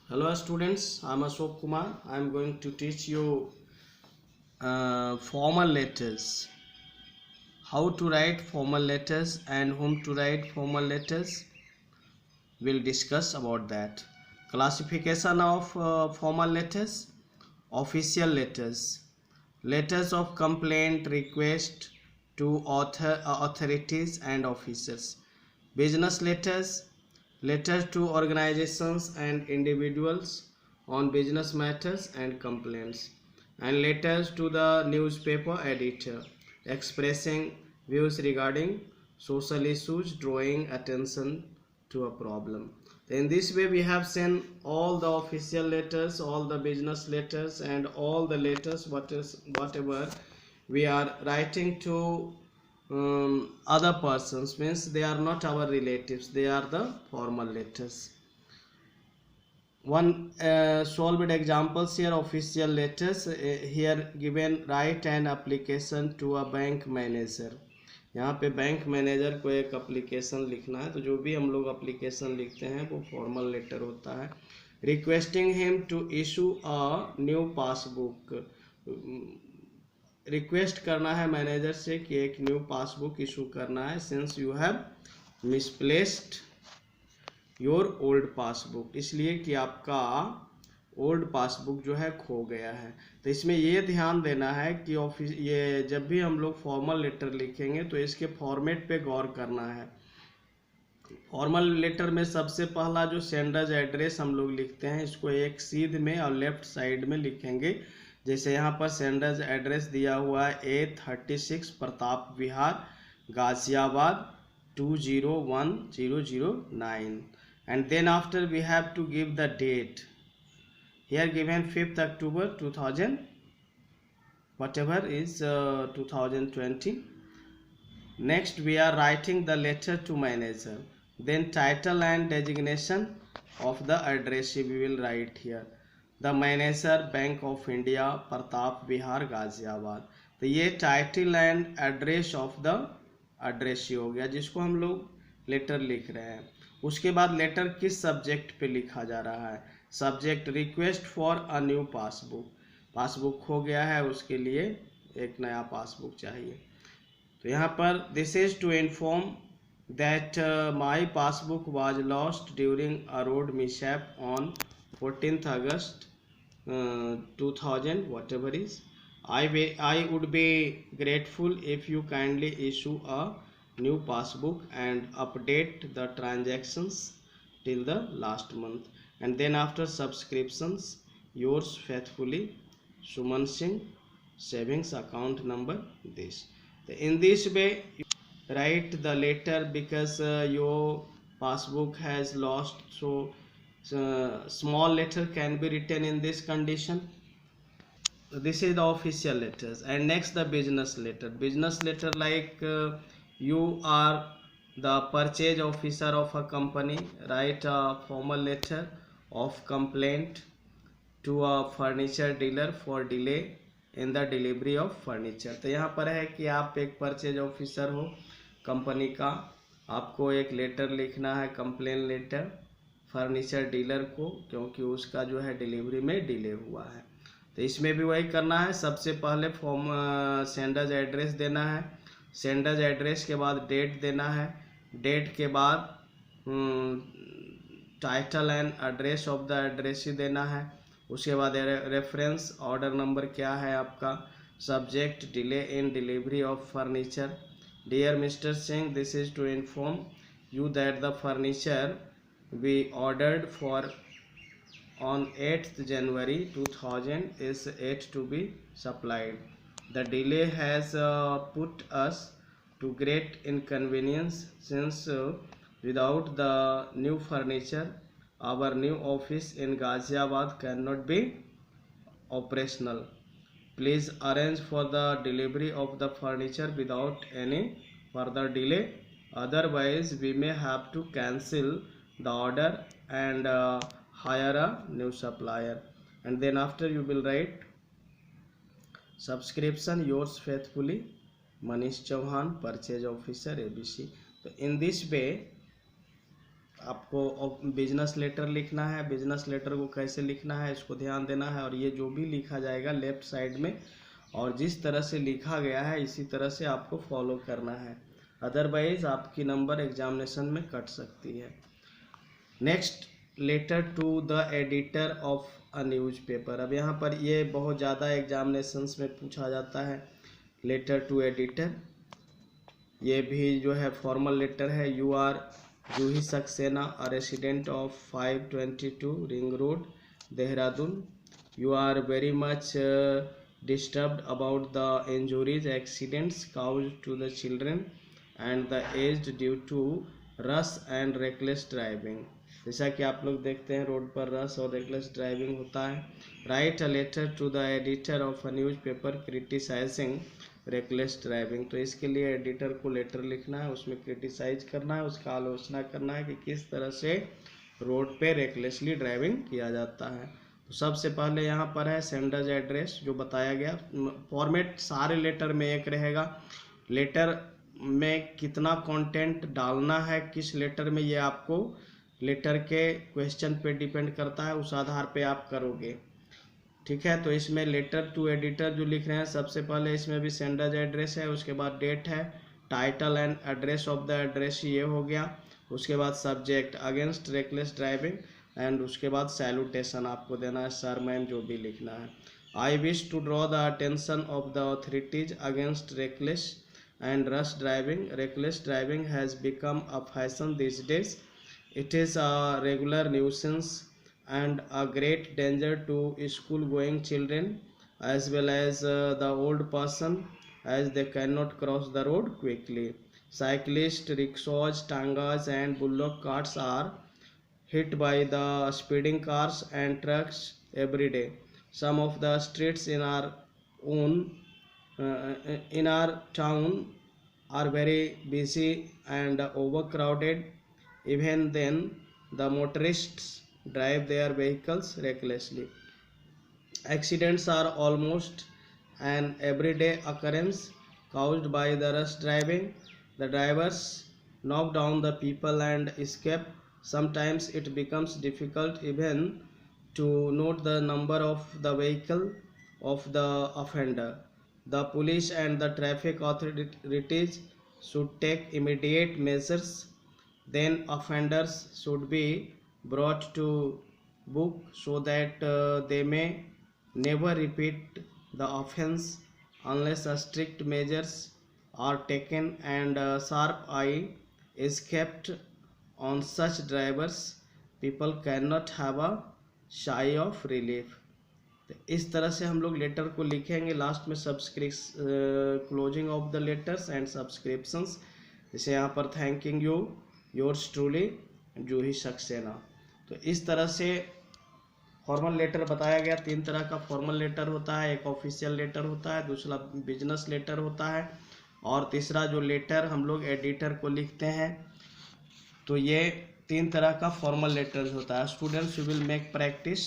Hello students, I am Ashok Kumar. I am going to teach you formal letters. How to write formal letters and whom to write formal letters. We'll discuss about that. Classification of formal letters. Official letters. Letters of complaint, request to authorities and officers. Business letters. Letters to organizations and individuals on business matters and complaints. And letters to the newspaper editor expressing views regarding social issues, drawing attention to a problem. In this way we have sent all the official letters, all the business letters, and all the letters whatever we are writing to other persons, means they are not our relatives, they are the formal letters. One solved examples here. Official letters here given. Write an application to a bank manager. यहाँ पे bank manager को एक application लिखना है, तो जो भी हम लोग एप्लीकेशन लिखते हैं वो फॉर्मल लेटर होता है. Requesting him to issue a new passbook. Request करना है मैनेजर से कि एक न्यू पासबुक इशू करना है. Since you have misplaced your old passbook, इसलिए कि आपका ओल्ड पासबुक जो है खो गया है. तो इसमें ये ध्यान देना है कि ऑफिस ये जब भी हम लोग फॉर्मल लेटर लिखेंगे तो इसके फॉर्मेट पे गौर करना है. फॉर्मल लेटर में सबसे पहला जो सेंडर्स एड्रेस हम लोग लिखते हैं, इसको एक सीध में और लेफ्ट साइड में लिखेंगे. जैसे यहाँ पर सेंडर्स एड्रेस दिया हुआ है A36 Pratap Vihar Ghaziabad 201009. And then after we have to give the date. Here given 5th October 2000 whatever is 2020. Next we are writing the letter to manager. Then title and designation of the address we will write here. The manager Bank of India Pratap Vihar Ghaziabad. तो ये title and address of the address हो गया जिसको हम लोग letter लिख रहे हैं. उसके बाद लेटर किस सब्जेक्ट पे लिखा जा रहा है. Subject request for a new passbook. Passbook खो गया है, उसके लिए एक नया पासबुक चाहिए. तो यहाँ पर this is to inform that my passbook was lost during a road mishap on 14th August 2000 whatever is. I would be grateful if you kindly issue a new passbook and update the transactions till the last month. And then after subscriptions, yours faithfully Suman Singh, savings account number this. In this way you write the letter because your passbook has lost, so small letter can be written in this condition. This is the official letters. And next the business letter. Business letter like you are the purchase officer of a company, write a formal letter of complaint to a furniture dealer for delay in the delivery of furniture. तो यहाँ पर है कि आप एक purchase officer हो company का, आपको एक लेटर लिखना है, कंप्लेन लेटर, फर्नीचर डीलर को, क्योंकि उसका जो है डिलीवरी में डिले हुआ है. तो इसमें भी वही करना है. सबसे पहले फॉर्म सेंडर्स एड्रेस देना है. सेंडर्स एड्रेस के बाद डेट देना है. डेट के बाद title and address of the address ही देना है. उसके बाद रेफरेंस ऑर्डर नंबर क्या है आपका. Subject delay in delivery of furniture. Dear mister Singh, this is to inform you that the furniture we ordered for on 8th January 2000 is yet to be supplied. The delay has put us to great inconvenience since without the new furniture our new office in Ghaziabad cannot be operational. Please arrange for the delivery of the furniture without any further delay. Otherwise we may have to cancel the order and hire a new supplier. And then after you will write subscription yours faithfully Manish Chauhan, purchase officer ABC. So in this way आपको business letter लिखना है। Business letter को कैसे लिखना है इसको ध्यान देना है, और ये जो भी लिखा जाएगा लेफ्ट साइड में, और जिस तरह से लिखा गया है इसी तरह से आपको फॉलो करना है, अदरवाइज आपकी नंबर एग्जामिनेशन में कट सकती है। Next, letter to the editor of a newspaper. अब यहाँ पर ये बहुत ज़्यादा एग्जामिनेशंस में पूछा जाता है। लेटर टू एडिटर, ये भी जो है फॉर्मल लेटर है। You are Juhi Saxena, a resident of 522 ring road, Dehradun. You are very much disturbed about the injuries accidents caused to the children and the aged due to rush and reckless driving। जैसा कि आप लोग देखते हैं road पर rush और reckless driving होता है। Write a letter to the editor of a newspaper criticising reckless driving. तो इसके लिए एडिटर को लेटर लिखना है, उसमें क्रिटिसाइज करना है, उसका आलोचना करना है कि किस तरह से रोड पे रेकलेसली ड्राइविंग किया जाता है। तो सबसे पहले यहाँ पर है सेंडर्स एड्रेस जो बताया गया। फॉर्मेट सारे लेटर में एक रहेगा। लेटर में कितना कंटेंट डालना है किस लेटर में, ये आपको लेटर के क्वेश्चन पे डिपेंड करता है, उस आधार पे आप करोगे। ठीक है, तो इसमें लेटर टू एडिटर जो लिख रहे हैं, सबसे पहले इसमें भी सेंडर्स एड्रेस है, उसके बाद डेट है, title and address of the address ये हो गया, उसके बाद subject against reckless driving, and उसके बाद सैल्यूटेशन आपको देना है, सर मैम जो भी लिखना है। I wish to draw the attention of the authorities against reckless and rush driving. Reckless driving has become a fashion this days. It is a regular nuisance and a great danger to school going children as well as the old person, as they cannot cross the road quickly. Cyclists, rickshaws, tangas and bullock carts are hit by the speeding cars and trucks every day. Some of the streets in our town are very busy and overcrowded. Even then, the motorists drive their vehicles recklessly. Accidents are almost an everyday occurrence caused by the rush driving. The drivers knock down the people and escape. Sometimes it becomes difficult even to note the number of the vehicle of the offender. The police and the traffic authorities should take immediate measures. Then offenders should be brought to book so that they may never repeat the offense unless strict measures are taken and a sharp eye is kept on such drivers. People cannot have a sigh of relief। तो इस तरह से हम लोग letter को लिखेंगे। Last में closing of the letters and subscriptions, जैसे यहाँ पर थैंकिंग यू योर्स ट्रूली जूही सक्सेना। तो इस तरह से फॉर्मल लेटर बताया गया। 3 तरह का फॉर्मल लेटर होता है, एक ऑफिशियल लेटर होता है, दूसरा बिजनेस लेटर होता है, और तीसरा जो लेटर हम लोग एडिटर को लिखते हैं। तो ये 3 तरह का फॉर्मल लेटर होता है। Students, you will make practice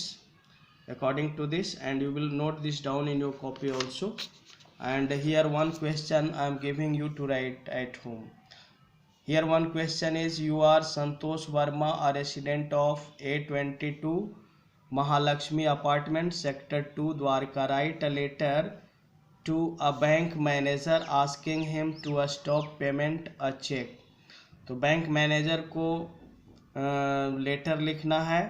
according to this and you will note this down in your copy also. And here one question I am giving you to write at home. Here one question is, you are Santosh Verma, a resident of A22 Mahalakshmi Apartment, Sector 2, Dwarka. Write a letter to a bank manager asking him to stop payment a check। तो bank manager को letter लिखना है।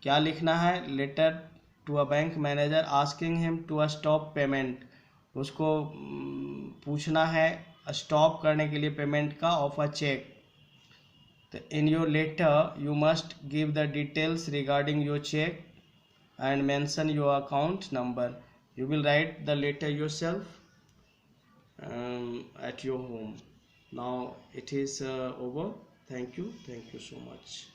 क्या लिखना है? Letter to a bank manager asking him to stop payment. उसको पूछना है स्टॉप करने के लिए पेमेंट का ऑफ अ चेक। तो in your letter you must give the details regarding your cheque and mention your account number. You will write the letter yourself at your home. Now it is over. Thank you so much.